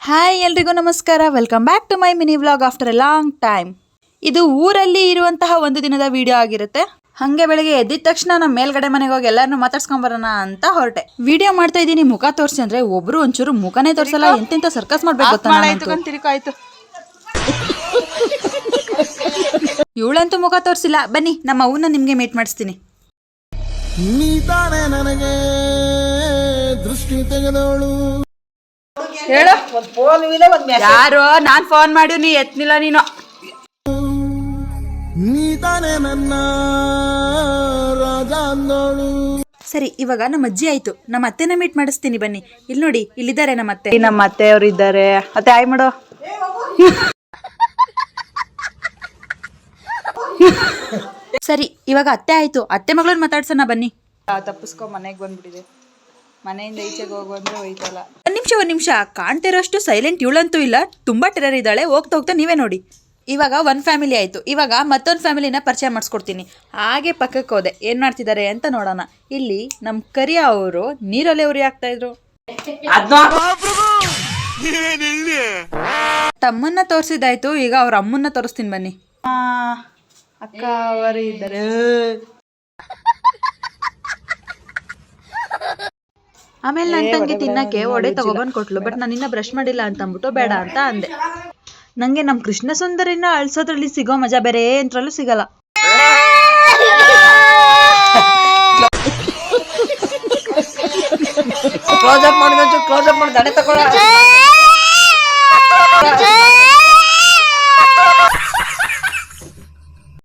Hi ಎಲ್ರಿಗೂ ನಮಸ್ಕಾರ. Welcome back to my mini vlog after a long time. ಇದು ಊರಲ್ಲಿ ಇರುವಂತಹ ಒಂದು ದಿನದ ವಿಡಿಯೋ ಆಗಿರುತ್ತೆ. ಹಂಗೆ ಬೆಳಗ್ಗೆ ಎದ್ದಿದ ತಕ್ಷಣ ನಮ್ಮ ಮೇಲ್ಗಡೆ ಮನೆಗೆ ಹೋಗಿ ಎಲ್ಲರನ್ನೂ ಮಾತಾಡ್ಸ್ಕೊಂಬರೋಣ ಅಂತ ಹೊರಟೆ. ವಿಡಿಯೋ ಮಾಡ್ತಾ ಇದ್ದೀನಿ, ಮುಖ ತೋರಿಸಿ ಅಂದ್ರೆ ಒಬ್ರು ಒಂಚೂರು ಮುಖನೇ ತೋರಿಸಲ್ಲ. ಎಂತೆಂತ ಸರ್ಕಸ್ ಮಾಡ್ಬೇಕು ಗೊತ್ತಾ. ಇವಳಂತೂ ಮುಖ ತೋರಿಸಿಲ್ಲ. ಬನ್ನಿ ನಮ್ಮ ಅವನ್ನ ನಿಮ್ಗೆ ಮೀಟ್ ಮಾಡಿಸ್ತೀನಿ. ದೃಷ್ಟಿ ತೆಗೆದವಳು ಹೇಳು. ಯಾರು? ನಾನ್ ಫೋನ್ ಮಾಡಿ ನೀ ಎತ್ನಿಲ್ಲ. ನೀನು ನೀತಾನೆ ನನ್ನ ರಾಜ ಅಂದೋಳು. ಸರಿ, ಇವಾಗ ನಮ್ಮ ಅಜ್ಜಿ ಆಯ್ತು. ನಮ್ಮ ಅತ್ತೆನ ಮೀಟ್ ಮಾಡಿಸ್ತೀನಿ ಬನ್ನಿ. ಇಲ್ಲಿ ನೋಡಿ, ಇಲ್ಲಿದ್ದಾರೆ ನಮ್ಮ ಅತ್ತೆ. ನಮ್ಮ ಅತ್ತೆ ಅವ್ರು ಇದ್ದಾರೆ. ಅತ್ತೆ ಆಯ್ ಮಾಡು. ಸರಿ, ಇವಾಗ ಅತ್ತೆ ಆಯ್ತು. ಅತ್ತೆ ಮಗಳನ್ನ ಮಾತಾಡ್ಸೋಣ ಬನ್ನಿ. ತಪ್ಪಿಸ್ಕೊ ಮನೆಗೆ ಬಂದ್ಬಿಟ್ಟಿದೆ. ಮನೆಯಿಂದ ಈಚೆಗೆ ಹೋಗುವಂದ್ರೆ ಹೋಯ್ತಲ್ಲ. ಒಂದ್ ನಿಮಿಷ ಕಾಣ್ತಿರೋಷ್ಟು ಸೈಲೆಂಟ್ ಇವಳಂತೂ ಇಲ್ಲ. ತುಂಬಾ ಟೆರರ್ ಇದ್ದಾಳೆ. ಹೋಗ್ತಾ ಹೋಗ್ತಾ ನೀವೇ ನೋಡಿ. ಇವಾಗ ಒಂದ್ ಫ್ಯಾಮಿಲಿ ಆಯ್ತು. ಇವಾಗ ಮತ್ತೊಂದು ಫ್ಯಾಮಿಲಿನ ಪರಿಚಯ ಮಾಡಿಸ್ಕೊಡ್ತೀನಿ. ಹಾಗೆ ಪಕ್ಕಕ್ಕೆ ಹೋದೆ, ಏನ್ ಮಾಡ್ತಿದ್ದಾರೆ ಅಂತ ನೋಡೋಣ. ಇಲ್ಲಿ ನಮ್ ಕರಿಯ ಅವರು ನೀರಲ್ಲಿ ಉರಿ ಹಾಕ್ತಾ ಇದ್ರು. ತಮ್ಮನ್ನ ತೋರಿಸಿದಾಯ್ತು. ಈಗ ಅವ್ರ ಅಮ್ಮನ್ನ ತೋರಿಸ್ತೀನಿ ಬನ್ನಿ. ಅಕ್ಕ ಅವರು ಇದ್ದಾರೆ. ಆಮೇಲೆ ನನ್ನ ತಂಗಿ ತಿನ್ನಕ್ಕೆ ಒಡೆ ತಗೊಬಂದ್ ಕೊಟ್ಲು. ಬಟ್ ನಾನು ಇನ್ನ ಬ್ರಷ್ ಮಾಡಿಲ್ಲ ಅಂತ ಅಂದ್ಬಿಟ್ಟು ಬೇಡ ಅಂತ ಅಂದೆ. ನಂಗೆ ನಮ್ ಕೃಷ್ಣ ಸುಂದರಿನ ಅಳ್ಸೋದ್ರಲ್ಲಿ ಸಿಗೋ ಮಜಾ ಬೇರೆ ಎಂತ್ರಲ್ಲೂ ಸಿಗಲ್ಲ. ಕ್ಲೋಸ್ ಅಪ್ ಮಾಡಿ